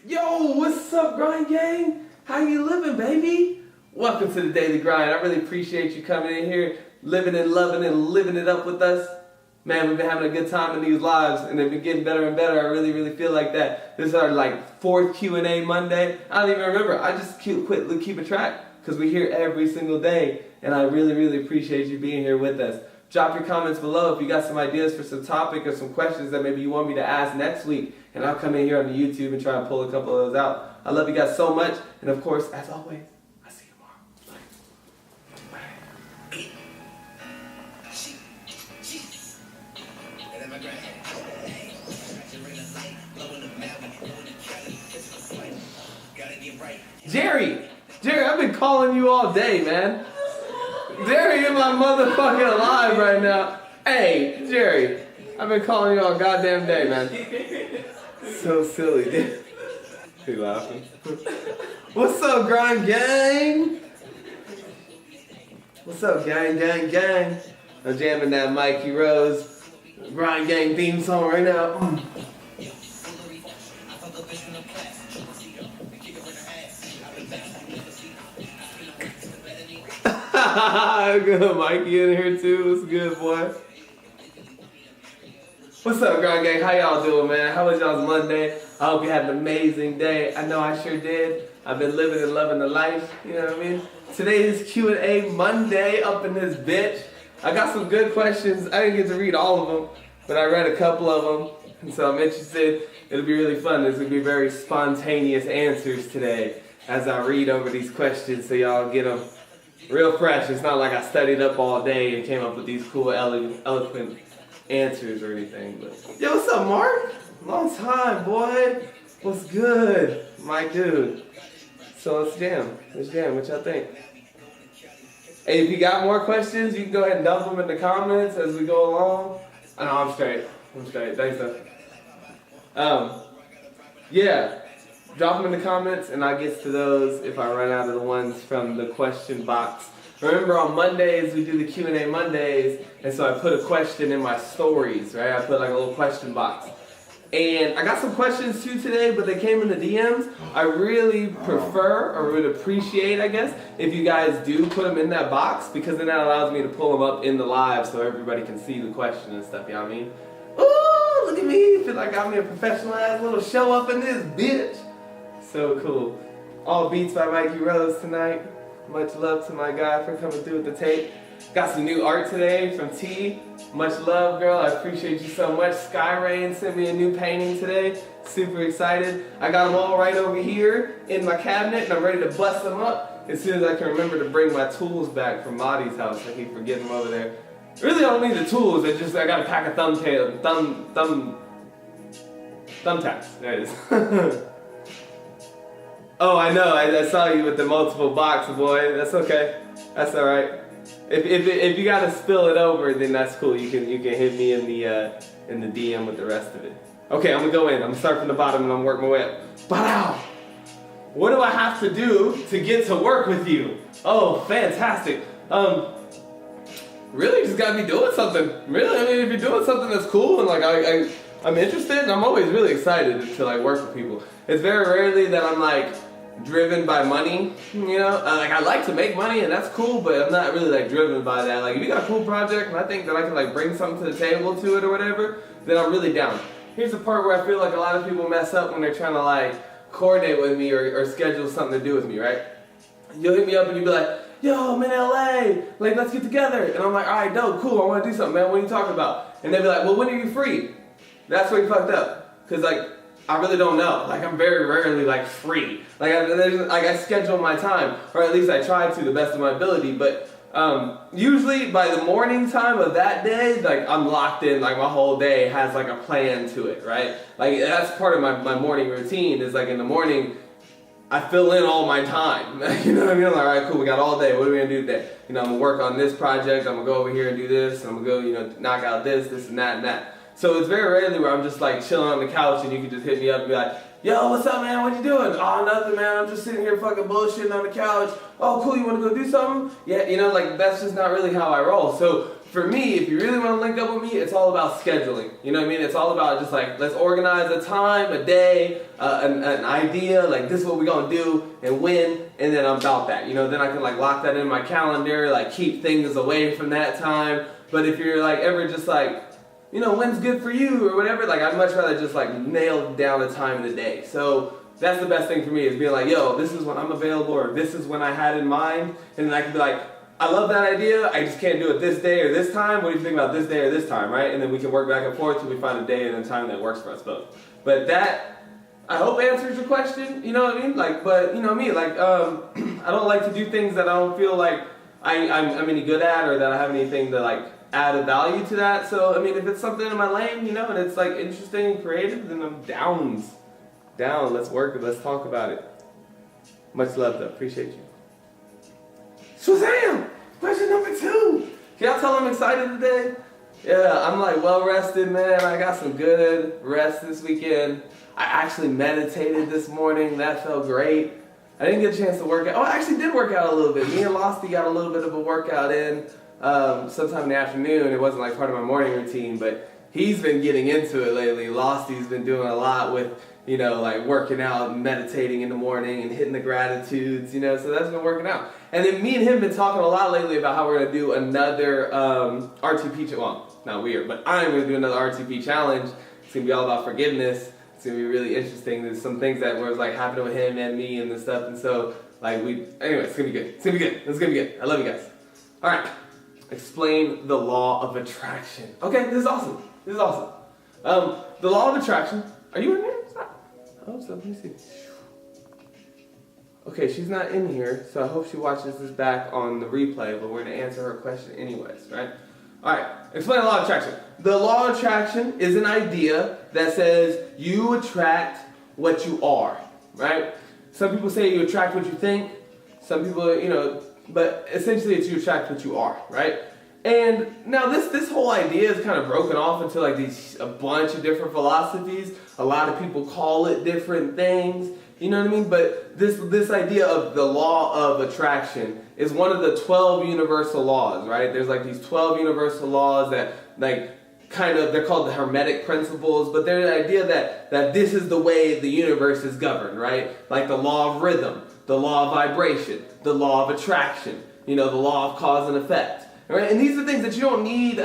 Yo, what's up, Grind Gang? How you living, baby? Welcome to the Daily Grind. I really appreciate you coming in here, living and loving and living it up with us. Man, we've been having a good time in these lives, and they've been getting better and better. I really feel like that. This is our fourth Q&A Monday. I don't even remember. I just quit keeping track because we're here every single day, and I really appreciate you being here with us. Drop your comments below if you got some ideas for some topic or some questions that maybe you want me to ask next week, and I'll come in here on the YouTube and try and pull a couple of those out. I love you guys so much, and of course, as always, I'll see you tomorrow. Jerry, I've been calling you all day, man. Jerry in my motherfucking alive right now. Hey, Jerry, I've been calling you all goddamn day, man. So silly, dude. You laughing? What's up, Grind Gang? What's up, gang? I'm jamming that Mikey Rose Grind Gang theme song right now. Good, Mikey in here too. What's good, boy? What's up, Grind Gang? How y'all doing, man? How was y'all's Monday? I hope you had an amazing day. I know I sure did. I've been living and loving the life. You know what I mean? Today is Q&A Monday up in this bitch. I got some good questions. I didn't get to read all of them, but I read a couple of them, and so I'm interested. It'll be really fun. There's gonna be very spontaneous answers today as I read over these questions, so y'all get them real fresh. It's not like I studied up all day and came up with these cool, eloquent answers or anything. But yo, what's up, Mark? Long time, boy. What's good, my dude? So let's jam. What y'all think? Hey, if you got more questions, you can go ahead and dump them in the comments as we go along. I know I'm straight. Thanks, though. Yeah. Drop them in the comments, and I'll get to those if I run out of the ones from the question box. Remember, on Mondays, we do the Q&A Mondays, and so I put a question in my stories, right? I put like a little question box. And I got some questions too today, but they came in the DMs. I really prefer, or would appreciate, I guess, if you guys do put them in that box, because then that allows me to pull them up in the live so everybody can see the question and stuff, you know what I mean? Ooh, look at me, feel like I got me a professional ass little show up in this bitch. So cool. All beats by Mikey Rose tonight. Much love to my guy for coming through with the tape. Got some new art today from T. Much love, girl. I appreciate you so much. Sky Rain sent me a new painting today. Super excited. I got them all right over here in my cabinet, and I'm ready to bust them up as soon as I can remember to bring my tools back from Marty's house. I keep forgetting them over there. Really, I don't need the tools. I got a pack of thumbtacks. There it is. Oh, I know. I saw you with the multiple boxes, boy. That's okay. That's all right. If you gotta spill it over, then that's cool. You can hit me in the DM with the rest of it. Okay, I'm gonna go in. I'm gonna start from the bottom and I'm gonna work my way up. Wow. What do I have to do to get to work with you? Oh, fantastic. Really, just gotta be doing something. Really, I mean, if you're doing something that's cool and like I'm interested, and I'm always really excited to like work with people. It's very rarely that I'm like driven by money, you know? Like I like to make money and that's cool, but I'm not really like driven by that. Like if you got a cool project and I think that I can like bring something to the table to it or whatever, then I'm really down. Here's the part where I feel like a lot of people mess up when they're trying to like coordinate with me or schedule something to do with me, right? You'll hit me up and you'll be like, yo, I'm in LA, like let's get together. And I'm like, all right, dope, cool, I want to do something, man, what are you talking about? And they'll be like, well, when are you free? That's where you fucked up. Cause like, I really don't know. Like I'm very rarely like free. Like I schedule my time, or at least I try to the best of my ability. But usually by the morning time of that day, like I'm locked in. Like my whole day has like a plan to it, right? Like that's part of my morning routine. Is like in the morning, I fill in all my time. You know what I mean? I'm like, all right, cool. We got all day. What are we gonna do today? You know, I'm gonna work on this project. I'm gonna go over here and do this. I'm gonna go, you know, knock out this and that and that. So it's very rarely where I'm just like chilling on the couch and you can just hit me up and be like, Yo, what's up, man? What you doing? Oh, nothing, man. I'm just sitting here fucking bullshitting on the couch. Oh, cool. You want to go do something? Yeah, like that's just not really how I roll. So for me, if you really want to link up with me, it's all about scheduling. You know what I mean? It's all about just like, let's organize a time, a day, an idea, like this is what we're going to do and when, and then I'm about that. Then I can like lock that in my calendar, like keep things away from that time. But if you're like ever just like, when's good for you or whatever, like I'd much rather just like nail down a time of the day. So that's the best thing for me is being like, yo, this is when I'm available or this is when I had in mind. And then I can be like, I love that idea, I just can't do it this day or this time. What do you think about this day or this time, right? And then we can work back and forth till we find a day and a time that works for us both. But that, I hope answers your question, you know what I mean? Like, but you know me, like, I don't like to do things that I don't feel like I'm any good at or that I have anything to like add a value to that. So, I mean, if it's something in my lane, and it's like interesting and creative, then I'm down, let's work it, let's talk about it. Much love though, appreciate you. Shazam! Question number 2. Can y'all tell I'm excited today? Yeah, I'm like well rested, man. I got some good rest this weekend. I actually meditated this morning, that felt great. I didn't get a chance to work out. Oh, I actually did work out a little bit. Me and Losty got a little bit of a workout in sometime in the afternoon. It wasn't like part of my morning routine, but he's been getting into it lately. Losty's been doing a lot with, like working out and meditating in the morning and hitting the gratitudes, so that's been working out. And then me and him been talking a lot lately about how we're going to do another RTP, well, not weird, but I'm going to do another RTP challenge. It's going to be all about forgiveness. It's going to be really interesting. There's some things that was like happening with him and me and this stuff, and so like anyway, it's going to be good. It's going to be good. It's going to be good. I love you guys. All right. Explain the law of attraction. Okay, this is awesome. The law of attraction. Are you in there? I hope so. Let me see. Okay, she's not in here, so I hope she watches this back on the replay, but we're going to answer her question anyways, right? All right, explain the law of attraction. The law of attraction is an idea that says you attract what you are, right? Some people say you attract what you think. Some people, but essentially it's you attract what you are, right? And now this whole idea is kind of broken off into like a bunch of different philosophies. A lot of people call it different things, you know what I mean? But this idea of the law of attraction is one of the 12 universal laws, right? There's like these 12 universal laws that like they're called the Hermetic principles, but they're the idea that this is the way the universe is governed, right? Like the law of rhythm, the law of vibration, the law of attraction, the law of cause and effect. Right? And these are things that you don't need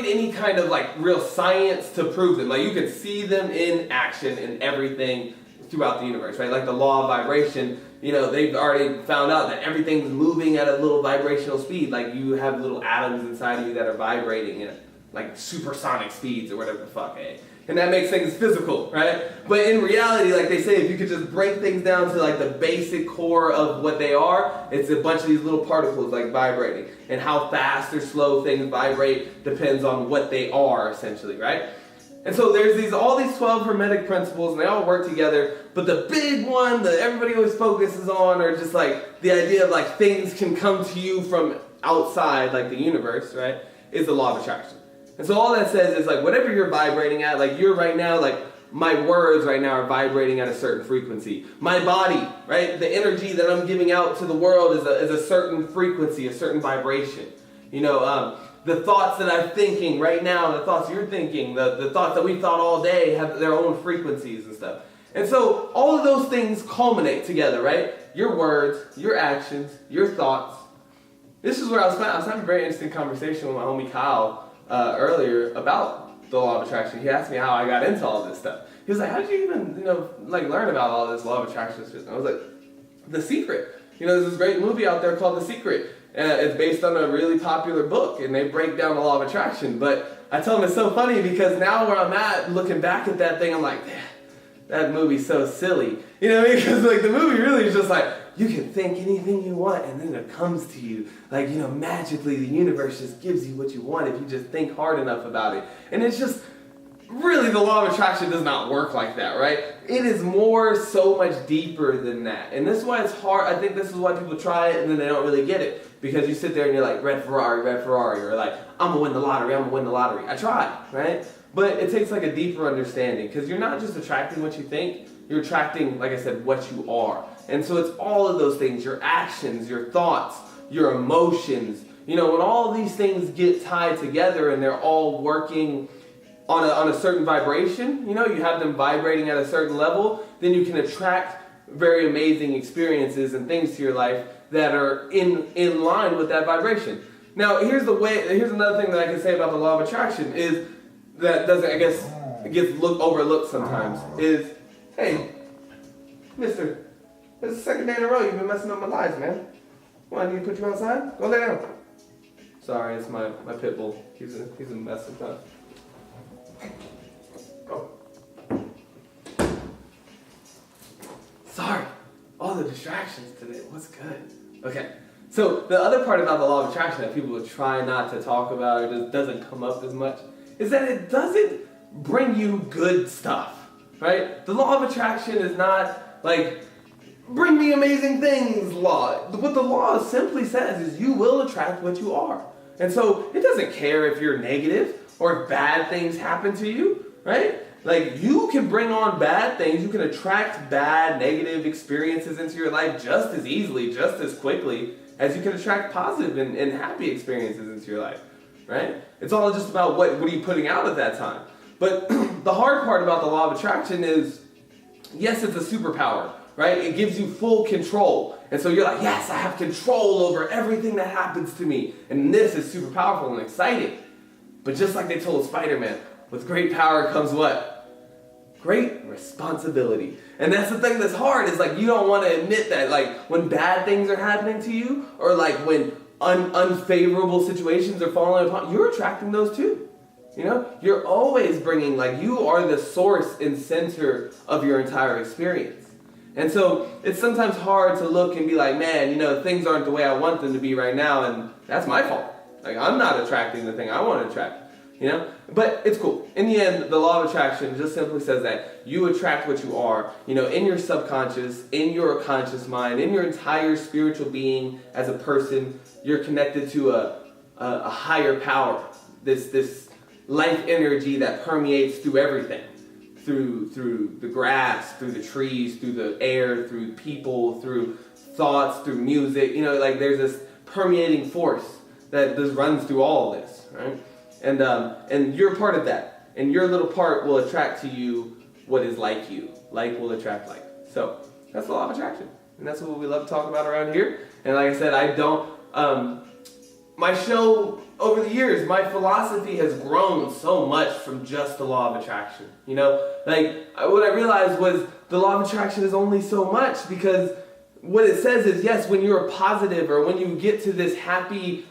any kind of like real science to prove them. Like you can see them in action in everything throughout the universe, right? Like the law of vibration, they've already found out that everything's moving at a little vibrational speed. Like you have little atoms inside of you that are vibrating at like supersonic speeds or whatever the fuck, eh? And that makes things physical, right? But in reality, like they say, if you could just break things down to like the basic core of what they are, it's a bunch of these little particles like vibrating. And how fast or slow things vibrate depends on what they are, essentially, right? And so there's all these 12 Hermetic principles, and they all work together. But the big one that everybody always focuses on are just like the idea of like things can come to you from outside, like the universe, right? Is the law of attraction. And so all that says is like whatever you're vibrating at, like you're right now, like my words right now are vibrating at a certain frequency. My body, right? The energy that I'm giving out to the world is a certain frequency, a certain vibration. The thoughts that I'm thinking right now, the thoughts you're thinking, the thoughts that we've thought all day have their own frequencies and stuff. And so all of those things culminate together, right? Your words, your actions, your thoughts. This is where I was having a very interesting conversation with my homie Kyle earlier about the law of attraction. He asked me how I got into all this stuff. He was like, how did you even, learn about all this law of attraction shit? And I was like, The Secret. There's this great movie out there called The Secret. It's based on a really popular book, and they break down the law of attraction. But I tell him it's so funny because now where I'm at, looking back at that thing, I'm like, that movie's so silly. You know what I mean? Because like the movie really is just like, you can think anything you want and then it comes to you. Like, magically the universe just gives you what you want if you just think hard enough about it. And it's just, really the law of attraction does not work like that, right? It is so much deeper than that. And this is why it's hard. I think this is why people try it and then they don't really get it. Because you sit there and you're like, red Ferrari, or like, I'm gonna win the lottery. I tried, right? But it takes like a deeper understanding because you're not just attracting what you think, you're attracting, like I said, what you are. And so it's all of those things, your actions, your thoughts, your emotions. When all these things get tied together and they're all working on a certain vibration, you have them vibrating at a certain level, then you can attract very amazing experiences and things to your life that are in line with that vibration. Now, here's another thing that I can say about the law of attraction is that doesn't, I guess, it gets overlooked sometimes, is, hey, mister, this is the second day in a row you've been messing up my lives, man. I need to put you outside? Go lay down. Sorry, it's my pit bull. He's a mess sometimes. Go. Sorry, all the distractions today. What's good? Okay, so the other part about the law of attraction that people try not to talk about or just doesn't come up as much is that it doesn't bring you good stuff, right? The law of attraction is not like, bring me amazing things law. What the law simply says is you will attract what you are. And so it doesn't care if you're negative or if bad things happen to you, right? Like, you can bring on bad things, you can attract bad, negative experiences into your life just as easily, just as quickly as you can attract positive and happy experiences into your life, right? It's all just about what are you putting out at that time. But the hard part about the law of attraction is, yes, it's a superpower, right? It gives you full control. And so you're like, yes, I have control over everything that happens to me. And this is super powerful and exciting. But just like they told Spider-Man, with great power comes what? Great responsibility. And that's the thing that's hard, is like, you don't want to admit that, like, when bad things are happening to you, or like when unfavorable situations are falling upon, you're attracting those too. You're always bringing, like, you are the source and center of your entire experience. And so it's sometimes hard to look and be like, man, things aren't the way I want them to be right now, and that's my fault. Like, I'm not attracting the thing I want to attract. But it's cool. In the end, the law of attraction just simply says that you attract what you are, in your subconscious, in your conscious mind, in your entire spiritual being as a person. You're connected to a higher power, this life energy that permeates through everything, through the grass, through the trees, through the air, through people, through thoughts, through music. Like, there's this permeating force that just runs through all of this, right? And you're part of that. And your little part will attract to you what is like you. Like will attract like. So that's the law of attraction. And that's what we love to talk about around here. And like I said, my show over the years, my philosophy has grown so much from just the law of attraction. What I realized was the law of attraction is only so much, because what it says is, yes, when you're positive or when you get to this happy,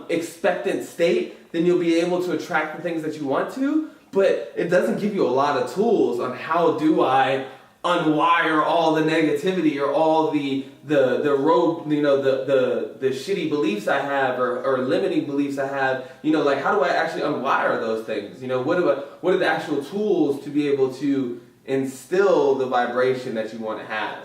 expectant state, then you'll be able to attract the things that you want to, but it doesn't give you a lot of tools on how do I unwire all the negativity or all the shitty beliefs I have or limiting beliefs I have. Like, how do I actually unwire those things? What are the actual tools to be able to instill the vibration that you want to have?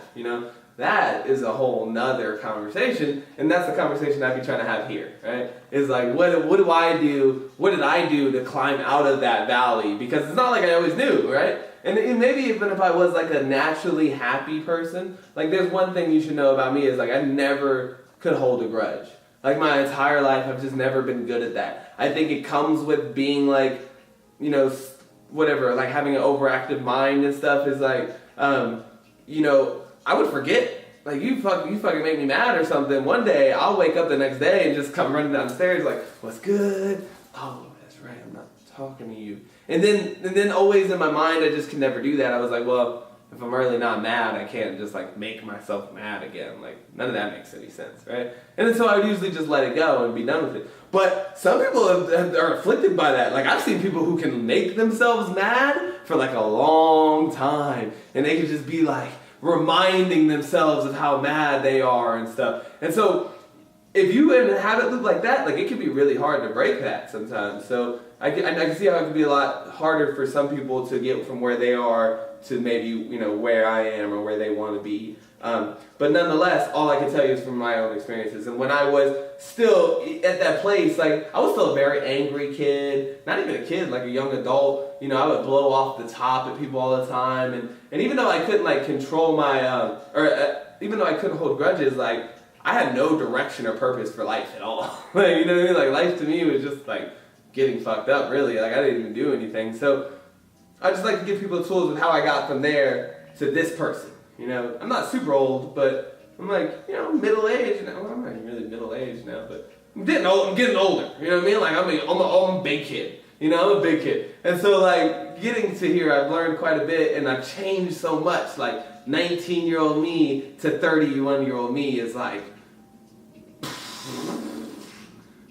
That is a whole nother conversation, and that's the conversation I'd be trying to have here, right? It's like, what do I do? What did I do to climb out of that valley? Because it's not like I always knew, right? And maybe even if I was like a naturally happy person, like, there's one thing you should know about me is, like, I never could hold a grudge. Like, my entire life, I've just never been good at that. I think it comes with being like, whatever, like having an overactive mind and stuff is like, I would forget. Like, you fucking make me mad or something. One day, I'll wake up the next day and just come running down the stairs like, what's good? Oh, that's right, I'm not talking to you. And then always in my mind, I just could never do that. I was like, well, if I'm really not mad, I can't just like make myself mad again. Like, none of that makes any sense, right? And then so I would usually just let it go and be done with it. But some people are afflicted by that. Like, I've seen people who can make themselves mad for like a long time. And they can just be like, reminding themselves of how mad they are and stuff. And so if you have a habit loop like that, like, it can be really hard to break that sometimes. So I can see how it can be a lot harder for some people to get from where they are to maybe, where I am or where they want to be. But nonetheless, all I can tell you is from my own experiences. And when I was still at that place, like I was still a very angry kid, not even a kid, like a young adult. You know, I would blow off the top at people all the time, and even though I couldn't like control my, even though I couldn't hold grudges, like I had no direction or purpose for life at all. Like, you know what I mean? Like life to me was just like getting fucked up, really. Like I didn't even do anything. So I just like to give people the tools of how I got from there to this person. You know, I'm not super old, but I'm like, you know, middle-aged now. Well, I'm not even really middle-aged now, but I'm getting old. I'm getting older. You know what I mean? Like I'm a big kid. You know, I'm a big kid. And so like getting to here, I've learned quite a bit, and I've changed so much. Like 19-year-old me to 31-year-old me is like,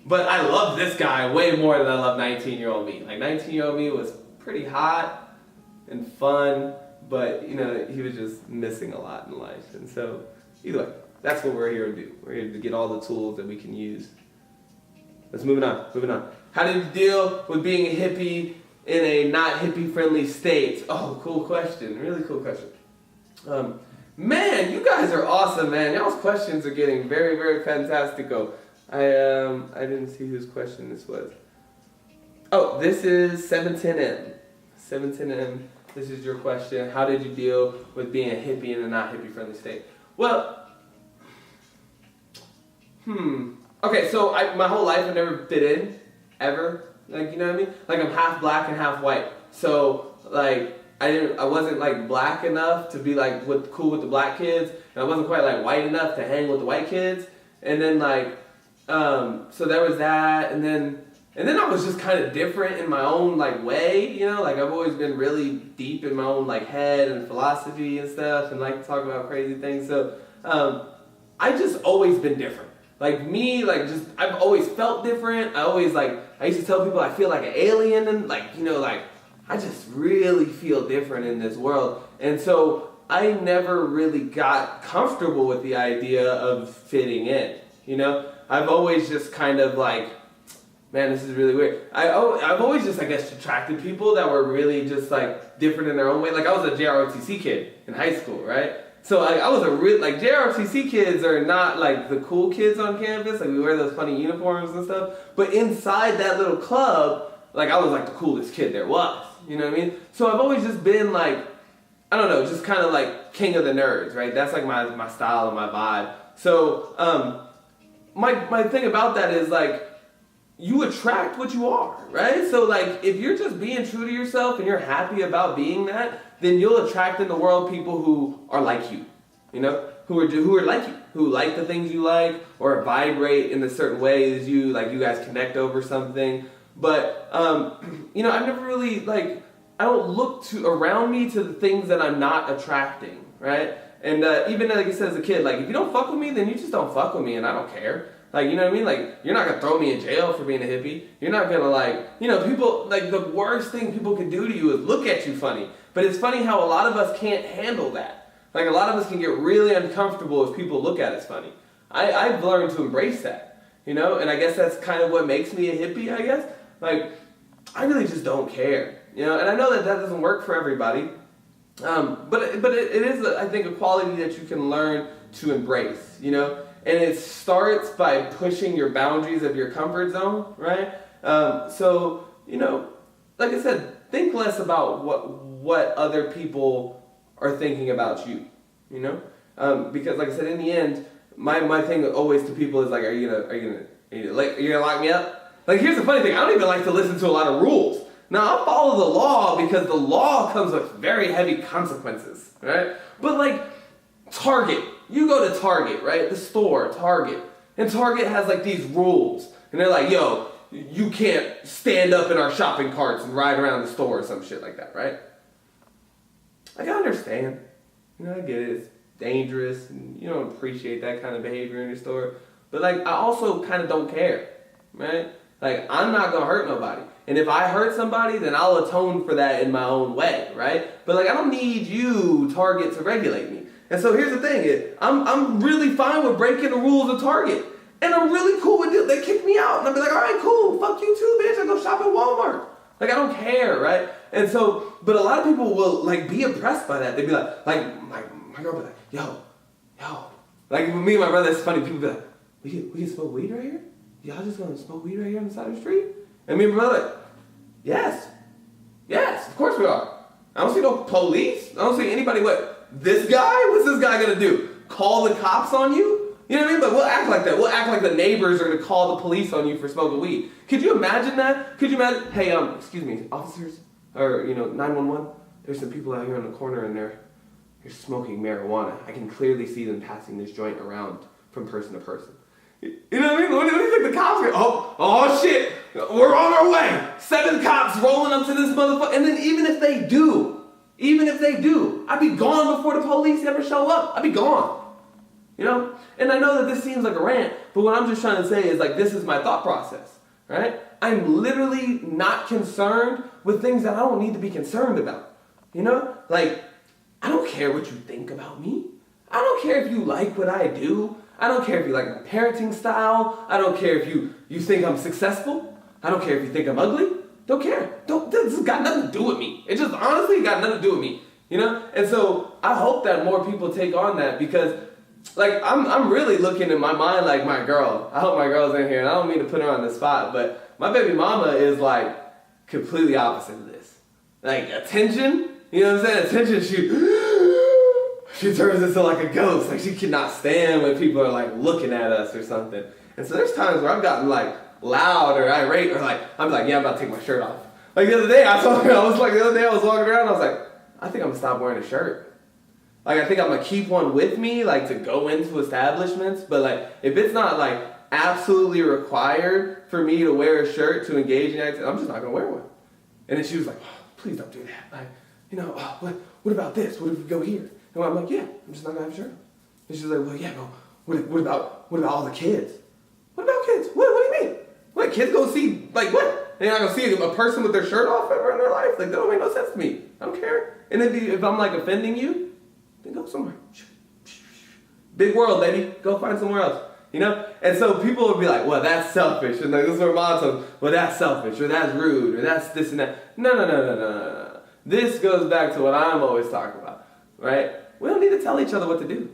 but I love this guy way more than I love 19-year-old me. Like 19-year-old me was pretty hot and fun, but you know, he was just missing a lot in life. And so either way, that's what we're here to do. We're here to get all the tools that we can use. Let's moving on. How did you deal with being a hippie in a not hippie-friendly state? Oh, cool question. Really cool question. Man, you guys are awesome, man. Y'all's questions are getting very, very fantastico. I didn't see whose question this was. Oh, this is 710M. 710M, this is your question. How did you deal with being a hippie in a not hippie-friendly state? Well, okay, so my whole life I never fit in, ever. Like, you know what I mean? Like, I'm half black and half white. So, like, I wasn't, like, black enough to be, like, cool with the black kids, and I wasn't quite, like, white enough to hang with the white kids. And then, like, so there was that, and then I was just kind of different in my own, like, way, you know? Like, I've always been really deep in my own, like, head and philosophy and stuff, and like to talk about crazy things. So, I just always been different. Like, me, like, just, I've always felt different. I used to tell people I feel like an alien, and, like, you know, like, I just really feel different in this world. And so, I never really got comfortable with the idea of fitting in, you know? I've always just kind of, like, man, this is really weird. I've always just, I guess, attracted people that were really just, like, different in their own way. Like, I was a JROTC kid in high school, right? So, like, I was like, JROTC kids are not, like, the cool kids on campus. Like, we wear those funny uniforms and stuff. But inside that little club, like, I was, like, the coolest kid there was. You know what I mean? So, I've always just been, like, I don't know, just kind of, like, king of the nerds, right? That's, like, my style and my vibe. So, my thing about that is, like, you attract what you are, right? So, like, if you're just being true to yourself and you're happy about being that, then you'll attract in the world people who are like you, you know? Who are like you, who like the things you like, or vibrate in a certain way as you, like, you guys connect over something. But, you know, I've never really, like, I don't look around me to the things that I'm not attracting, right? And even, like I said, as a kid, like, if you don't fuck with me, then you just don't fuck with me, and I don't care. Like, you know what I mean? Like, you're not going to throw me in jail for being a hippie. You're not going to, like, you know, people, like, the worst thing people can do to you is look at you funny. But it's funny how a lot of us can't handle that. Like, a lot of us can get really uncomfortable if people look at us funny. I've learned to embrace that, you know? And I guess that's kind of what makes me a hippie, I guess. Like, I really just don't care, you know? And I know that doesn't work for everybody. But it is, I think, a quality that you can learn to embrace, you know? And it starts by pushing your boundaries of your comfort zone, right? So, you know, like I said, think less about what other people are thinking about you, you know? Because, like I said, in the end, my thing always to people is like, are you gonna lock me up? Like, here's the funny thing, I don't even like to listen to a lot of rules. Now, I'll follow the law because the law comes with very heavy consequences, right? But, like, Target. You go to Target, right? The store, Target. And Target has, like, these rules. And they're like, yo, you can't stand up in our shopping carts and ride around the store or some shit like that, right? Like, I understand. You know, I get it. It's dangerous. And you don't appreciate that kind of behavior in your store. But, like, I also kind of don't care, right? Like, I'm not going to hurt nobody. And if I hurt somebody, then I'll atone for that in my own way, right? But, like, I don't need you, Target, to regulate me. And so here's the thing, I'm really fine with breaking the rules of Target. And I'm really cool with it. They kick me out. And I'll be like, all right, cool. Fuck you too, bitch. I go shop at Walmart. Like, I don't care, right? And so, but a lot of people will, like, be impressed by that. They'd be like my girl be like, yo, yo, like with me and my brother, it's funny. People be like, we can smoke weed right here? Y'all just gonna smoke weed right here on the side of the street? And me and my brother like, yes, of course we are. I don't see no police. I don't see anybody. What, this guy? What's this guy gonna do? Call the cops on you? You know what I mean? But we'll act like that. We'll act like the neighbors are gonna call the police on you for smoking weed. Could you imagine that? Could you imagine? Hey, excuse me, officers, or 911. There's some people out here on the corner and they're smoking marijuana. I can clearly see them passing this joint around from person to person. You know what I mean? What do you think the cops are? Oh shit! We're on our way. 7 cops rolling up to this motherfucker. And then even if they do, I'd be gone before the police ever show up. I'd be gone. You know? And I know that this seems like a rant, but what I'm just trying to say is like this is my thought process, right? I'm literally not concerned with things that I don't need to be concerned about. You know? Like, I don't care what you think about me. I don't care if you like what I do. I don't care if you like my parenting style. I don't care if you think I'm successful. I don't care if you think I'm ugly. Don't care. This has got nothing to do with me. It just honestly got nothing to do with me. You know? And so I hope that more people take on that because like I'm really looking in my mind like my girl. I hope my girl's in here and I don't mean to put her on the spot, but my baby mama is like completely opposite of this. Like attention, you know what I'm saying? Attention, she turns into like a ghost. Like she cannot stand when people are like looking at us or something. And so there's times where I've gotten like loud or irate or like, I'm like, yeah, I'm about to take my shirt off. Like the other day I was walking around, I was like, I think I'm gonna stop wearing a shirt. Like I think I'm gonna keep one with me, like to go into establishments, but like if it's not like absolutely required for me to wear a shirt to engage in activity, I'm just not gonna wear one. And then she was like, oh, please don't do that. Like, what about this? What if we go here? And I'm like, yeah, I'm just not gonna have a shirt. And she's like, well, yeah, but what about all the kids? What about kids? What do you mean? What, kids go see, like what? They're not gonna see a person with their shirt off ever in their life? Like, that don't make no sense to me. I don't care. And if I'm like offending you, then go somewhere. Big world, baby. Go find somewhere else. You know? And so people would be like, well, that's selfish. And like, this is where mom says, well, that's selfish, or that's rude, or that's this and that. No. This goes back to what I'm always talking about, right? We don't need to tell each other what to do,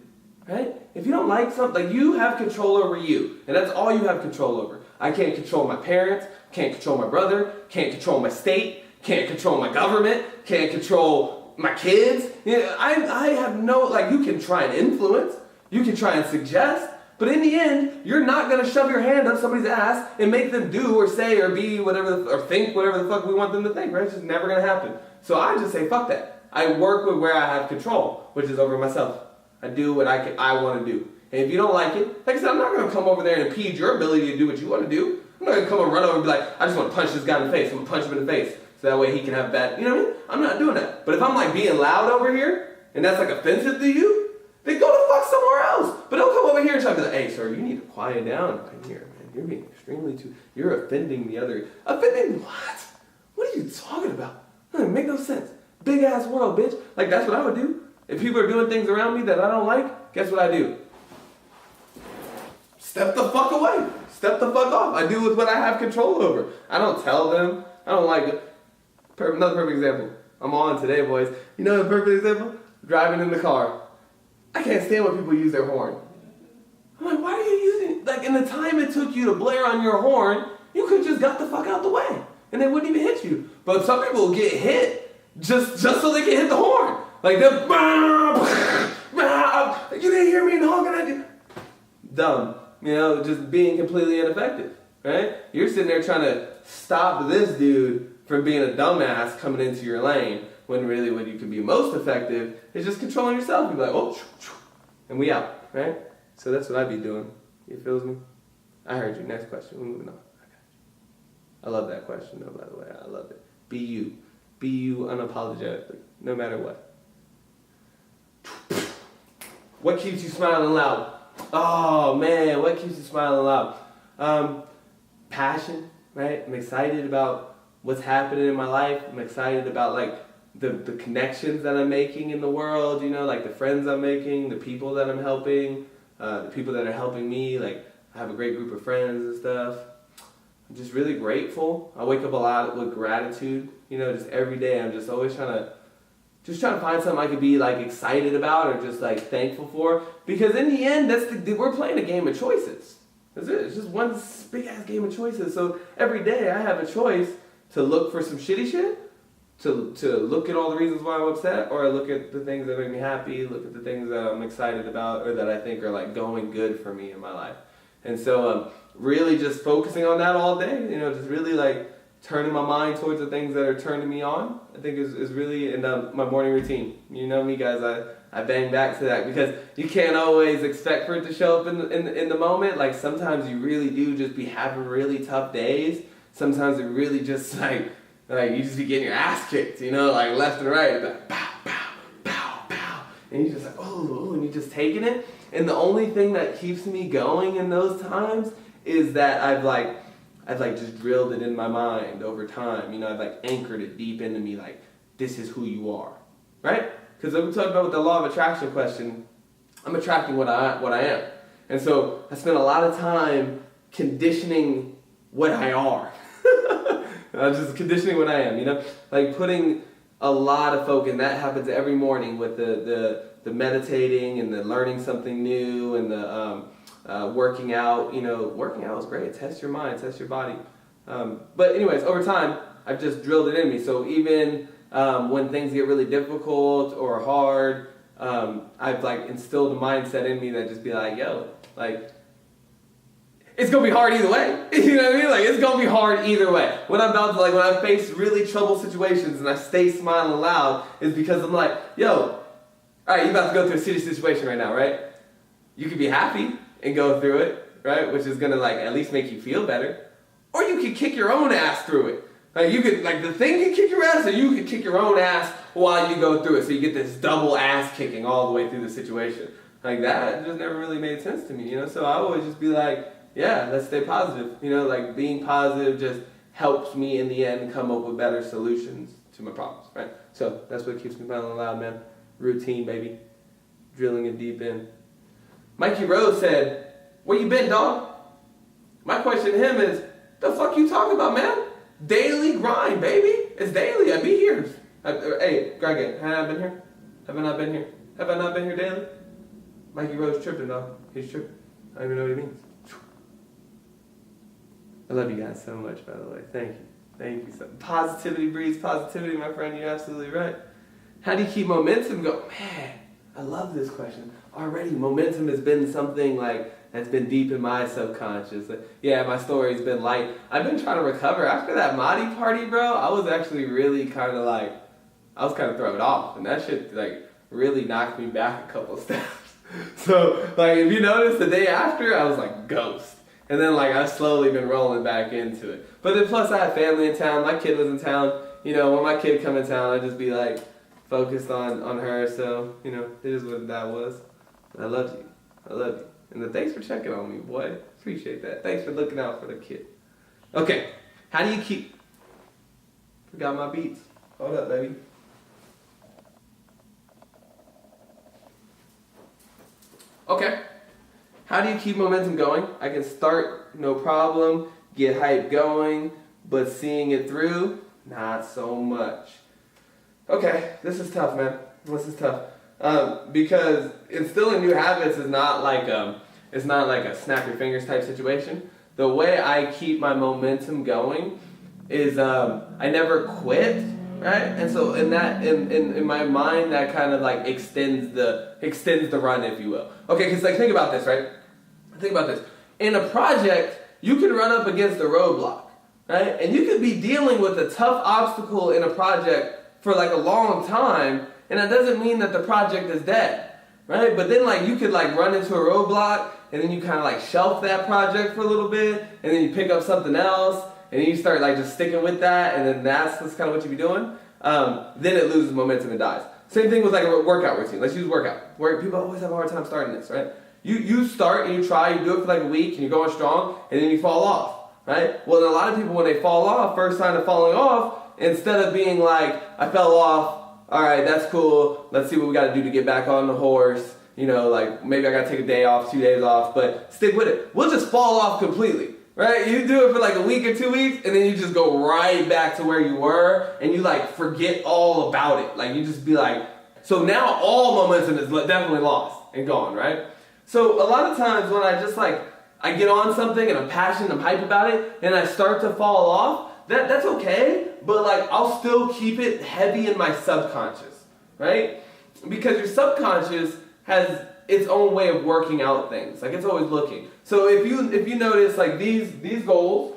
right? If you don't like something, like you have control over you, and that's all you have control over. I can't control my parents, can't control my brother, can't control my state, can't control my government, can't control my kids. You know, I have no, like you can try and influence, you can try and suggest, but in the end, you're not going to shove your hand up somebody's ass and make them do or say or be whatever, or think whatever the fuck we want them to think, right? It's just never going to happen. So I just say, fuck that. I work with where I have control, which is over myself. I do what I want to do. And if you don't like it, like I said, I'm not going to come over there and impede your ability to do what you want to do. I'm not going to come and run over and be like, I just want to punch this guy in the face. I'm going to punch him in the face. So that way he can have bad, you know what I mean? I'm not doing that. But if I'm like being loud over here, and that's like offensive to you, then go the fuck somewhere else. But don't come over here and try to be like, hey, sir, you need to quiet down in here, man. You're being extremely you're offending the other. Offending what? What are you talking about? That doesn't make no sense. Big ass world, bitch. Like, that's what I would do. If people are doing things around me that I don't like, guess what I do? Step the fuck away. Step the fuck off. I do with what I have control over. I don't tell them. I don't like it. Another perfect example. I'm on today, boys. You know the perfect example? Driving in the car. I can't stand when people use their horn. I'm like, why are you using it? Like, in the time it took you to blare on your horn, you could just got the fuck out the way. And they wouldn't even hit you. But some people will get hit just so they can hit the horn. Like, they'll, you didn't hear me honking at you. Dumb. You know, just being completely ineffective, right? You're sitting there trying to stop this dude from being a dumbass coming into your lane, when really what you can be most effective is just controlling yourself. You'd be like, oh, and we out, right? So that's what I'd be doing. You feels me? I heard you. Next question. We're moving on. I got you. I love that question, though, by the way. I love it. Be you. Be you unapologetically, no matter what. What keeps you smiling loud? Oh, man, what keeps you smiling loud? Passion, right? I'm excited about what's happening in my life. I'm excited about, like, the connections that I'm making in the world, you know, like the friends I'm making, the people that I'm helping, the people that are helping me. Like, I have a great group of friends and stuff. I'm just really grateful. I wake up a lot with gratitude, you know, just every day. I'm just always trying to just trying to find something I could be like excited about or just like thankful for. Because in the end, we're playing a game of choices. That's it. It's just one big ass game of choices. So every day I have a choice to look for some shitty shit, to look at all the reasons why I'm upset, or look at the things that make me happy, look at the things that I'm excited about or that I think are like going good for me in my life. And so really just focusing on that all day, just really like turning my mind towards the things that are turning me on, I think is really in my morning routine. You know me, guys, I bang back to that because you can't always expect for it to show up in the moment. Like sometimes you really do just be having really tough days. Sometimes it really just like you just be getting your ass kicked, like left and right, like pow, pow, pow, pow, and you're just like and you're just taking it. And the only thing that keeps me going in those times is that I've just drilled it in my mind over time. I've like anchored it deep into me, like this is who you are, right? Because we talked about with the law of attraction question, I'm attracting what I am, and so I spend a lot of time conditioning what I are. I'm just conditioning what I am, like putting a lot of focus, and that happens every morning with the meditating and the learning something new and the working out. Working out is great. Test your mind, test your body. But anyways, over time, I've just drilled it in me. So even when things get really difficult or hard, I've like instilled a mindset in me that just be like, yo, like, it's gonna be hard either way. You know what I mean? Like, it's gonna be hard either way. When I face really troubled situations and I stay smiling loud, is because I'm like, yo, alright, you're about to go through a serious situation right now, right? You could be happy and go through it, right? Which is gonna like at least make you feel better. Or you could kick your own ass through it. Like you could, like the thing can kick your ass, or you could kick your own ass while you go through it. So you get this double ass kicking all the way through the situation. Like that just never really made sense to me, So I always just be like, yeah, let's stay positive. Like being positive just helps me in the end come up with better solutions to my problems, right? So that's what keeps me smiling loud, man. Routine, baby. Drilling it deep in. Mikey Rose said, where you been, dog? My question to him is, the fuck you talking about, man? Daily grind, baby. It's daily. I be here. Hey, GRINDGANG, have I been here? Have I not been here? Have I not been here daily? Mikey Rose tripping, dog. He's tripping. I don't even know what he means. I love you guys so much, by the way. Thank you. Thank you so much. Positivity breeds positivity, my friend. You're absolutely right. How do you keep momentum going? Man, I love this question. Already, momentum has been something like that's been deep in my subconscious. Yeah, my story's been light. I've been trying to recover. After that Mahdi party, bro, I was actually really kind of thrown off. And that shit, like, really knocked me back a couple steps. So, like, if you notice, the day after, I was like, ghost. And then, like, I've slowly been rolling back into it. But then plus I had family in town. My kid was in town. When my kid come in town, I'd just be, like, focused on her. So, it is what that was. I love you. I love you. And thanks for checking on me, boy. Appreciate that. Thanks for looking out for the kid. Okay. How do you keep... Forgot my beats. Hold up, baby. Okay. How do you keep momentum going? I can start, no problem, get hype going, but seeing it through, not so much. Okay, this is tough, man. This is tough. Because instilling new habits is not like a snap your fingers type situation. The way I keep my momentum going is I never quit, right? And so in my mind that kind of like extends the run, if you will. Okay, because like think about this, right? Think about this. In a project, you can run up against a roadblock, right? And you could be dealing with a tough obstacle in a project for like a long time, and that doesn't mean that the project is dead, right? But then like you could like run into a roadblock, and then you kind of like shelf that project for a little bit, and then you pick up something else, and then you start like just sticking with that, and then that's kind of what you be doing. Then it loses momentum and dies. Same thing with like a workout routine. Let's use workout. People always have a hard time starting this, right? You start and you try, you do it for like a week, and you're going strong, and then you fall off, right? Well, then a lot of people, when they fall off, first sign of falling off, instead of being like, I fell off, all right, that's cool, let's see what we got to do to get back on the horse, like maybe I got to take a day off, 2 days off, but stick with it. We'll just fall off completely. right? You do it for like a week or 2 weeks, and then you just go right back to where you were, and you like forget all about it. Like you just be like, so now all momentum is definitely lost and gone, right? So a lot of times when I just like, I get on something and I'm passionate, I'm hype about it, and I start to fall off, that's okay, but like I'll still keep it heavy in my subconscious, right? Because your subconscious has its own way of working out things. Like it's always looking. So if you notice like these goals,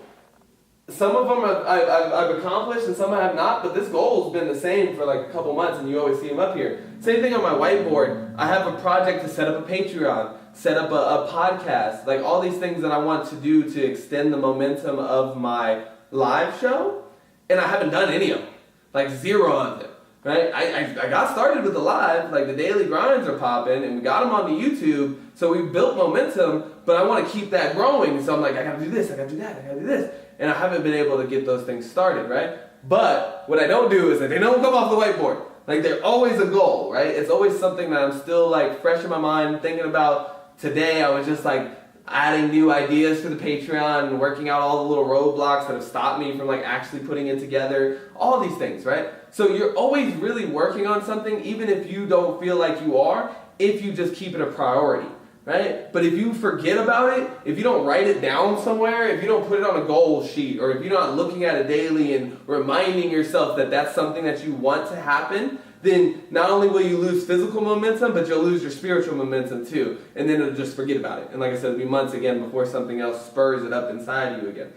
some of them I've accomplished and some I have not, but this goal's been the same for like a couple months and you always see them up here. Same thing on my whiteboard. I have a project to set up a Patreon, set up a podcast, like all these things that I want to do to extend the momentum of my live show, and I haven't done any of them, like 0 of them. Right? I got started with the live, like the daily grinds are popping, and we got them on the YouTube, so we built momentum, but I want to keep that growing, so I'm like, I gotta do this, I gotta do that, I gotta do this, and I haven't been able to get those things started, right? But what I don't do is that they don't come off the whiteboard. Like they're always a goal, right? It's always something that I'm still like fresh in my mind, thinking about. Today I was just like adding new ideas for the Patreon and working out all the little roadblocks that have stopped me from like actually putting it together, all these things, right? So you're always really working on something, even if you don't feel like you are, if you just keep it a priority, right? But if you forget about it, if you don't write it down somewhere, if you don't put it on a goal sheet, or if you're not looking at it daily and reminding yourself that that's something that you want to happen, then not only will you lose physical momentum, but you'll lose your spiritual momentum too. And then it'll just forget about it. And like I said, it'll be months again before something else spurs it up inside you again.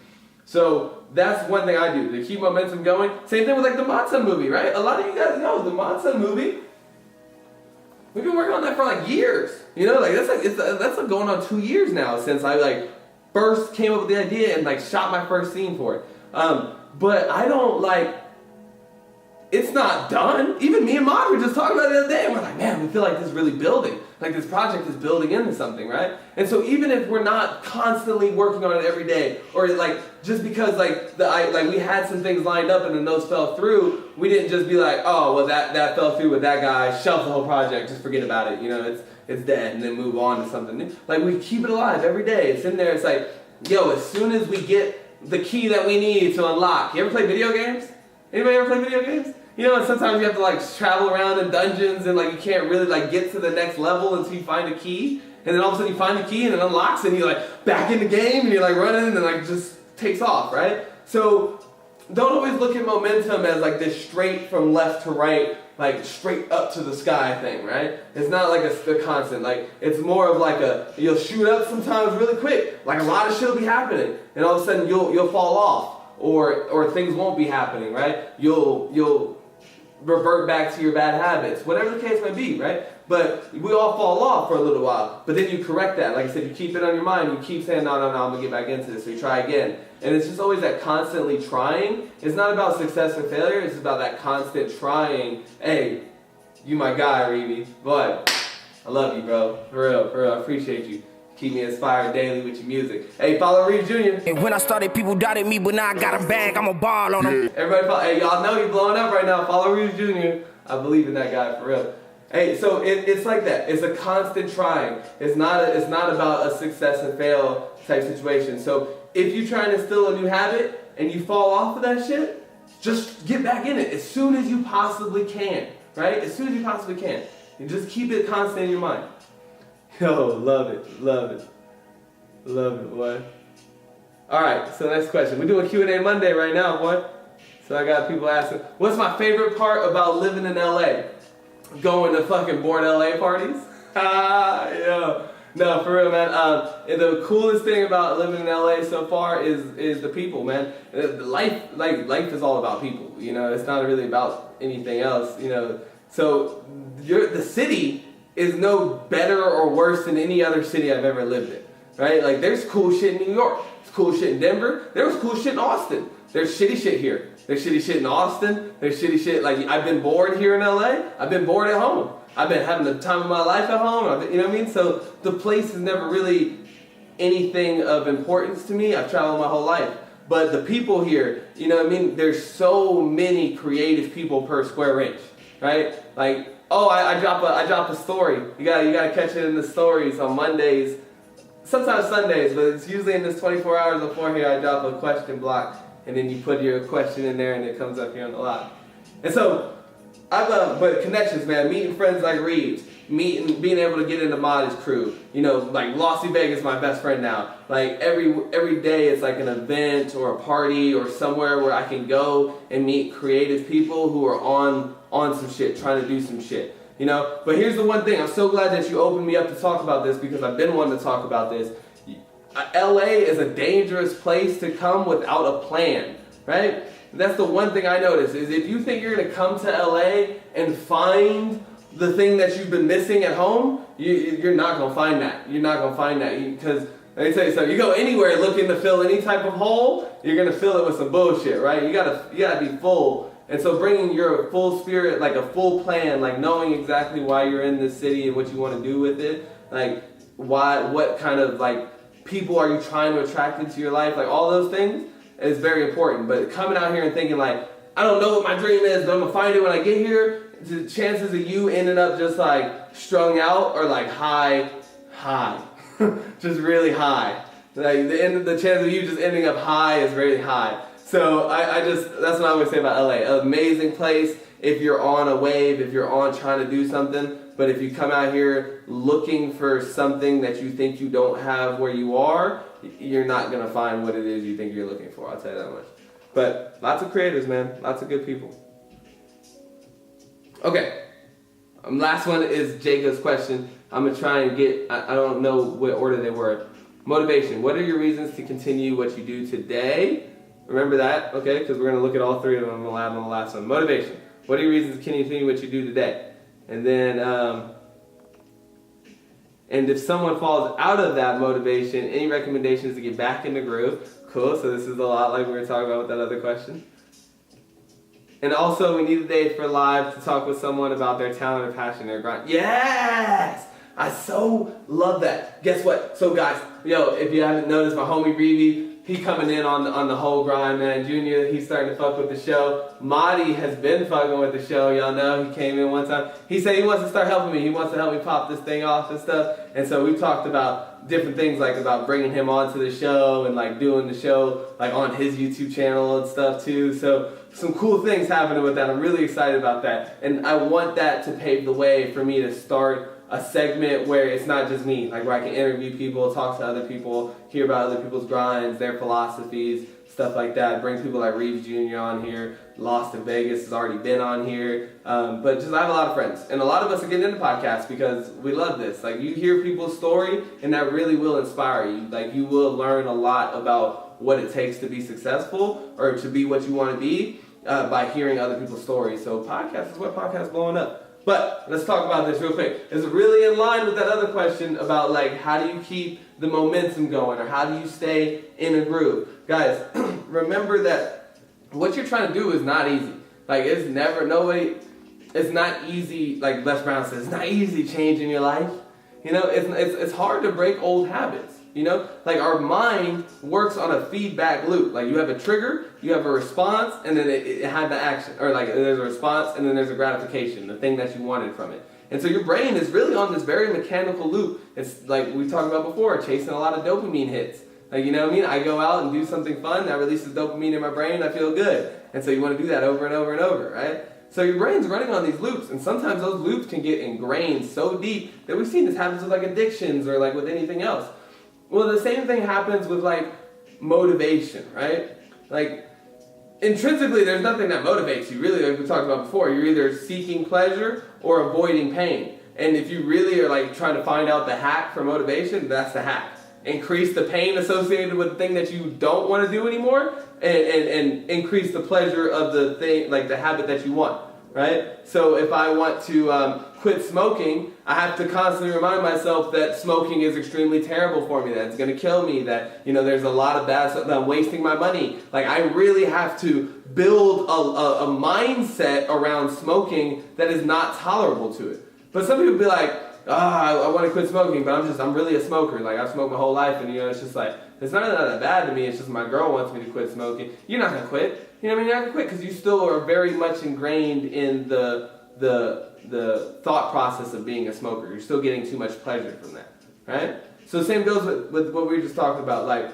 So that's one thing I do to keep momentum going. Same thing with like the Monson movie, right? A lot of you guys know the Monson movie. We've been working on that for like years. You know, like that's like going on 2 years now since I like first came up with the idea and like shot my first scene for it. But I don't like, it's not done. Even me and Mom were just talking about it the other day, and we're like, man, we feel like this is really building. Like this project is building into something, right? And so even if we're not constantly working on it every day, or like just because like we had some things lined up and then those fell through, we didn't just be like, oh well that fell through with that guy, shelf the whole project, just forget about it, you know, it's dead, and then move on to something new. Like we keep it alive every day. It's in there. It's like, yo, as soon as we get the key that we need to unlock. You ever play video games? Anybody ever play video games? You know, and sometimes you have to like travel around in dungeons and like you can't really like get to the next level until you find a key. And then all of a sudden you find the key and it unlocks and you're like back in the game and you're like running and then like just takes off, right? So don't always look at momentum as like this straight from left to right, like straight up to the sky thing, right? It's not like a constant. Like it's more of like you'll shoot up sometimes really quick. Like a lot of shit will be happening and all of a sudden you'll fall off or things won't be happening, right? You'll revert back to your bad habits, whatever the case may be, right? But we all fall off for a little while, but then you correct that. Like I said, you keep it on your mind, you keep saying, no, I'm gonna get back into this, so you try again. And it's just always that constantly trying. It's not about success or failure, it's about that constant trying. Hey, you my guy, Reedy, but I love you, bro, for real, I appreciate you. Keep me inspired daily with your music. Hey, follow Reedy Jr. And when I started, people doubted me, but now I got a bag, I'm a ball on them. Everybody follow, hey, y'all know he's blowing up right now. Follow Reedy Jr. I believe in that guy, for real. Hey, so it's like that. It's a constant trying. It's not about a success and fail type situation. So if you're trying to instill a new habit and you fall off of that shit, just get back in it as soon as you possibly can, right? As soon as you possibly can. And just keep it constant in your mind. Yo, love it, boy. Alright, so next question. We're doing Q&A Monday right now, boy. So I got people asking, what's my favorite part about living in LA? Going to fucking bored LA parties? Yo. No, for real, man. The coolest thing about living in LA so far is the people, man. Life is all about people, you know. It's not really about anything else, you know. So the city is no better or worse than any other city I've ever lived in, right? Like, there's cool shit in New York. There's cool shit in Denver. There was cool shit in Austin. There's shitty shit here. There's shitty shit in Austin. There's shitty shit, like, I've been bored here in LA. I've been bored at home. I've been having the time of my life at home. You know what I mean? So the place is never really anything of importance to me. I've traveled my whole life. But the people here, you know what I mean? There's so many creative people per square inch, right? Like, oh, I drop a story. You gotta catch it in the stories on Mondays. sometimes Sundays, but it's usually in this 24 hours before here I drop a question block, and then you put your question in there and it comes up here on the live. And so, but connections, man, meeting friends like Reeves, being able to get into Modest crew, like Lossy Vegas, my best friend now. Like every day it's like an event or a party or somewhere where I can go and meet creative people who are on some shit, trying to do some shit. But here's the one thing, I'm so glad that you opened me up to talk about this because I've been wanting to talk about this. LA is a dangerous place to come without a plan, right? That's the one thing I noticed is if you think you're going to come to LA and find the thing that you've been missing at home, you're not going to find that. You're not going to find that because let me tell you something. You go anywhere looking to fill any type of hole, you're going to fill it with some bullshit, right? You gotta be full. And so bringing your full spirit, like a full plan, like knowing exactly why you're in this city and what you want to do with it, like what kind of like people are you trying to attract into your life, like all those things is very important. But coming out here and thinking like, I don't know what my dream is, but I'm gonna find it when I get here, the chances of you ending up just like strung out or like high, just really high. Like the chance of you just ending up high is really high. So that's what I would say about LA. Amazing place if you're on a wave, if you're on trying to do something. But if you come out here looking for something that you think you don't have where you are, you're not going to find what it is you think you're looking for. I'll tell you that much. But lots of creators, man. Lots of good people. Okay. Last one is Jacob's question. I'm going to try and get, I don't know what order they were. Motivation. What are your reasons to continue what you do today? Remember that, okay? Because we're going to look at all three of them. I'm going to add on the last one. Motivation. What are your reasons to continue what you do today? And then, and if someone falls out of that motivation, any recommendations to get back in the groove? Cool, so this is a lot like we were talking about with that other question. And also, we need a day for live to talk with someone about their talent or passion, their grind. Yes! I so love that. Guess what? So guys, if you haven't noticed, my homie Reevy, he coming in on the whole grind, man. Junior, he's starting to fuck with the show. Marty has been fucking with the show. Y'all know he came in one time. He said he wants to start helping me. He wants to help me pop this thing off and stuff. And so we talked about different things, like about bringing him onto the show and like doing the show like on his YouTube channel and stuff too. So some cool things happening with that. I'm really excited about that. And I want that to pave the way for me to start a segment where it's not just me, like where I can interview people, talk to other people, hear about other people's grinds, their philosophies, stuff like that. Bring people like Reeves Jr. on here. Lost in Vegas has already been on here. But just I have a lot of friends. And a lot of us are getting into podcasts because we love this. Like you hear people's story and that really will inspire you. Like you will learn a lot about what it takes to be successful or to be what you want to be by hearing other people's stories. So podcasts is what podcasts blowing up. But let's talk about this real quick. It's really in line with that other question about like how do you keep the momentum going or how do you stay in a groove? Guys, remember that what you're trying to do is not easy. Like it's not easy, like Les Brown says, it's not easy changing your life. It's hard to break old habits. Like our mind works on a feedback loop. Like you have a trigger, you have a response, and then it had the action. Or like there's a response, and then there's a gratification, the thing that you wanted from it. And so your brain is really on this very mechanical loop. It's like we talked about before, chasing a lot of dopamine hits. Like, I go out and do something fun, that releases dopamine in my brain, I feel good. And so you want to do that over and over and over, right? So your brain's running on these loops, and sometimes those loops can get ingrained so deep that we've seen this happens with like addictions or like with anything else. Well, the same thing happens with like motivation, right? Like intrinsically, there's nothing that motivates you. Really, like we talked about before, you're either seeking pleasure or avoiding pain. And if you really are like trying to find out the hack for motivation, that's the hack. Increase the pain associated with the thing that you don't want to do anymore, and increase the pleasure of the thing, like the habit that you want. Right? So if I want to quit smoking, I have to constantly remind myself that smoking is extremely terrible for me, that it's going to kill me, that, there's a lot of bad stuff, that I'm wasting my money. Like, I really have to build a mindset around smoking that is not tolerable to it. But some people be like, I want to quit smoking, but I'm really a smoker. Like, I've smoked my whole life, and, it's just like, it's not that bad to me, it's just my girl wants me to quit smoking. You're not going to quit. You're not going to quit because you still are very much ingrained in the thought process of being a smoker. You're still getting too much pleasure from that, right? So the same goes with what we were just talking about. Like,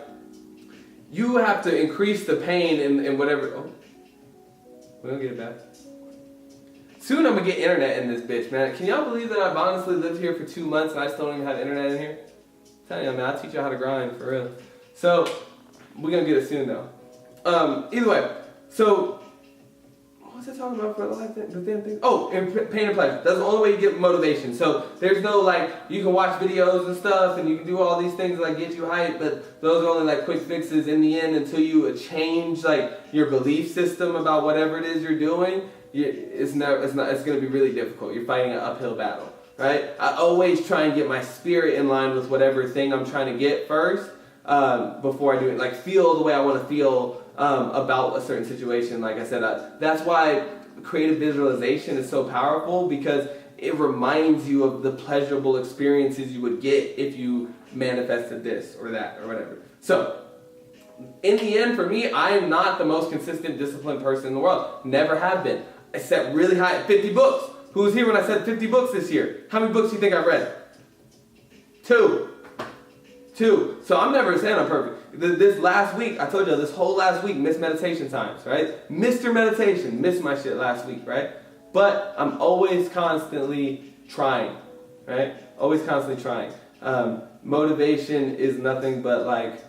you have to increase the pain in whatever. Oh, we're gonna get it back. Soon I'm gonna get internet in this bitch, man. Can y'all believe that I've honestly lived here for 2 months and I still don't even have internet in here? I'm telling you, man, I'll teach you how to grind for real. So we're gonna get it soon though. Either way, so what was I talking about for the damn thing? Oh, and pain and pleasure. That's the only way you get motivation. So there's no like, you can watch videos and stuff and you can do all these things like get you hyped, but those are only like quick fixes in the end until you change like your belief system about whatever it is you're doing. It's going to be really difficult. You're fighting an uphill battle, right? I always try and get my spirit in line with whatever thing I'm trying to get first before I do it. Like feel the way I want to feel about a certain situation. Like I said, that's why creative visualization is so powerful, because it reminds you of the pleasurable experiences you would get if you manifested this or that or whatever. So in the end, for me, I am not the most consistent, disciplined person in the world. Never have been. I set really high, 50 books. Who was here when I said 50 books this year? How many books do you think I've read? Two. So I'm never saying I'm perfect. This last week, I told you, this whole last week, missed meditation times, right? Mr. Meditation, missed my shit last week, right? But I'm always constantly trying, right? Always constantly trying. Motivation is nothing but like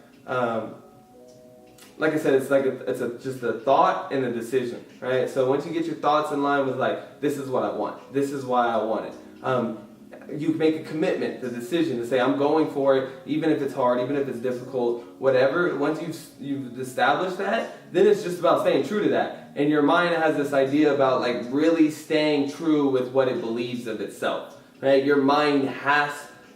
I said, it's like just a thought and a decision, right? So once you get your thoughts in line with like, this is what I want, this is why I want it, you make a commitment, the decision to say, I'm going for it, even if it's hard, even if it's difficult, whatever. Once you've established that, then it's just about staying true to that. And your mind has this idea about like really staying true with what it believes of itself, right? Your mind has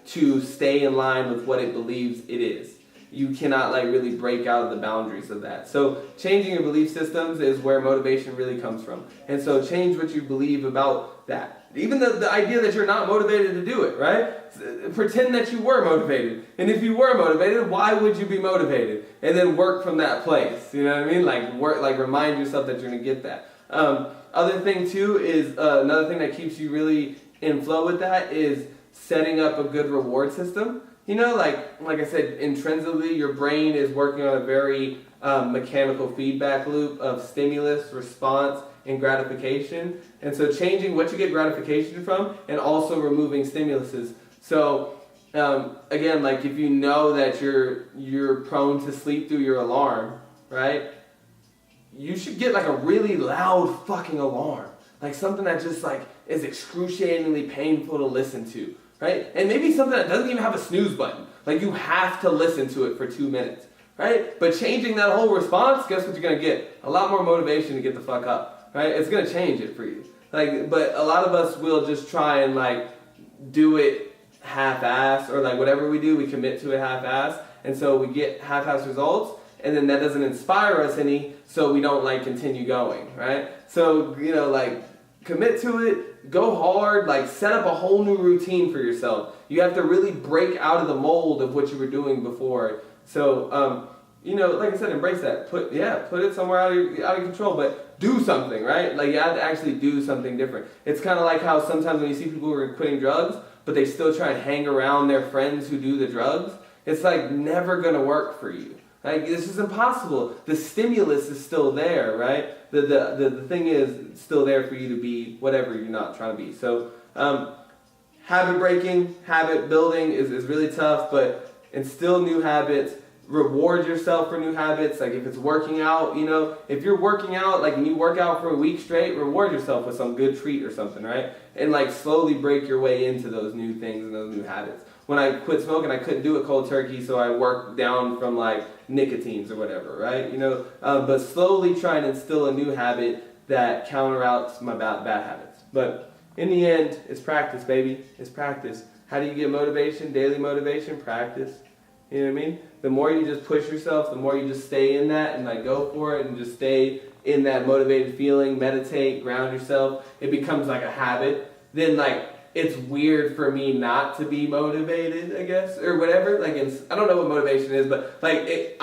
to stay in line with what it believes it is. You cannot like really break out of the boundaries of that. So changing your belief systems is where motivation really comes from. And so change what you believe about that. Even the idea that you're not motivated to do it, right? Pretend that you were motivated. And if you were motivated, why would you be motivated? And then work from that place. You know what I mean? Like remind yourself that you're gonna get that. Other thing too is another thing that keeps you really in flow with that is setting up a good reward system. You know, like I said, intrinsically, your brain is working on a very mechanical feedback loop of stimulus, response, and gratification. And so changing what you get gratification from and also removing stimuluses. So again, like if you know that you're prone to sleep through your alarm, right? You should get like a really loud fucking alarm. Like something that just like is excruciatingly painful to listen to. Right? And maybe something that doesn't even have a snooze button. Like you have to listen to it for 2 minutes. Right? But changing that whole response, guess what you're going to get? A lot more motivation to get the fuck up. Right? It's going to change it for you. Like, but a lot of us will just try and like do it half-ass, or like whatever we do, we commit to it half-ass. And so we get half-ass results, and then that doesn't inspire us any, so we don't like continue going. Right? So, you know, like commit to it, go hard, like set up a whole new routine for yourself. You have to really break out of the mold of what you were doing before. So, you know, like I said, embrace that. Put it somewhere out of control, but do something, right? Like you have to actually do something different. It's kind of like how sometimes when you see people who are quitting drugs, but they still try and hang around their friends who do the drugs, it's like never gonna work for you. Like, this is impossible. The stimulus is still there, right? The thing is still there for you to be whatever you're not trying to be. So habit breaking, habit building is really tough, but instill new habits. Reward yourself for new habits. Like if it's working out, you know, if you're working out, like and you work out for a week straight, reward yourself with some good treat or something, right? And like slowly break your way into those new things and those new habits. When I quit smoking, I couldn't do it cold turkey, so I worked down from like nicotines or whatever, right? You know, but slowly try and instill a new habit that counteracts my bad habits. But in the end, it's practice, baby. It's practice. How do you get motivation? Daily motivation? Practice. You know what I mean? The more you just push yourself, the more you just stay in that and like go for it and just stay in that motivated feeling, meditate, ground yourself, it becomes like a habit. Then like it's weird for me not to be motivated, I guess, or whatever. Like I don't know what motivation is, but like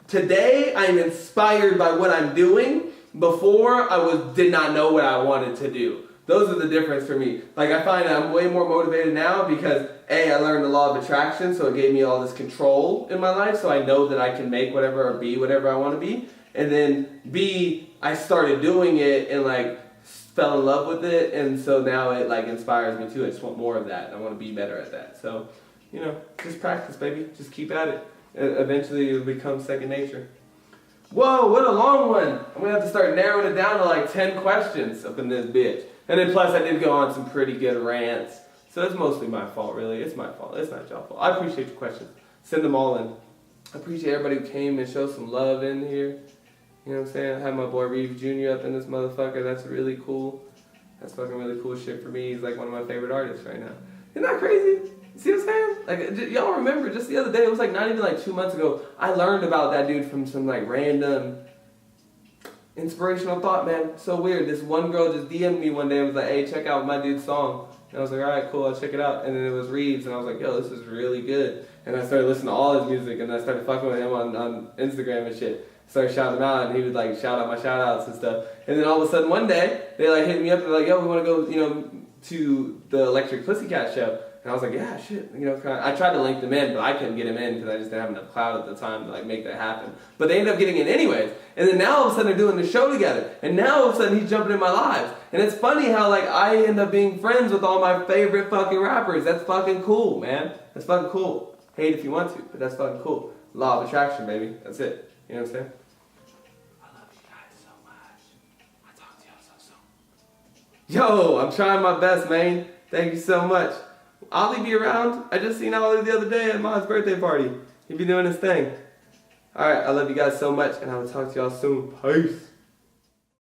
today I'm inspired by what I'm doing. Before I did not know what I wanted to do. Those are the difference for me. Like, I find I'm way more motivated now because A, I learned the law of attraction, so it gave me all this control in my life, so I know that I can make whatever or be whatever I want to be. And then B, I started doing it and like fell in love with it, and so now it like inspires me too. I just want more of that. I want to be better at that. So, you know, just practice, baby. Just keep at it. Eventually it'll become second nature. Whoa, what a long one. I'm going to have to start narrowing it down to like 10 questions up in this bitch. And then plus I did go on some pretty good rants. So it's mostly my fault, really. It's my fault. It's not y'all fault. I appreciate your questions. Send them all in. I appreciate everybody who came and showed some love in here. You know what I'm saying? I had my boy Reeves Jr. up in this motherfucker. That's really cool. That's fucking really cool shit for me. He's like one of my favorite artists right now. Isn't that crazy? See what I'm saying? Like, y'all remember just the other day, it was like not even like 2 months ago, I learned about that dude from some like random inspirational thought, man. So weird. This one girl just DM'd me one day and was like, hey, check out my dude's song. And I was like, all right, cool, I'll check it out. And then it was Reeves, and I was like, yo, this is really good. And I started listening to all his music, and I started fucking with him on Instagram and shit. Started shouting him out, and he would like shout out my shout outs and stuff. And then all of a sudden one day, they like hit me up and like, yo, we want to go, you know, to the Electric Pussycat show. And I was like, yeah, shit, you know, kinda. I tried to link them in, but I couldn't get him in because I just didn't have enough clout at the time to like make that happen. But they ended up getting in anyways. And then now all of a sudden they're doing the show together. And now all of a sudden he's jumping in my lives. And it's funny how like I end up being friends with all my favorite fucking rappers. That's fucking cool, man. That's fucking cool. Hate if you want to, but that's fucking cool. Law of attraction, baby. That's it. You know what I'm saying? I love you guys so much. I'll talk to y'all so soon. Yo, I'm trying my best, man. Thank you so much. Ollie be around. I just seen Ollie the other day at Ma's birthday party. He be doing his thing. Alright, I love you guys so much, and I will talk to y'all soon. Peace.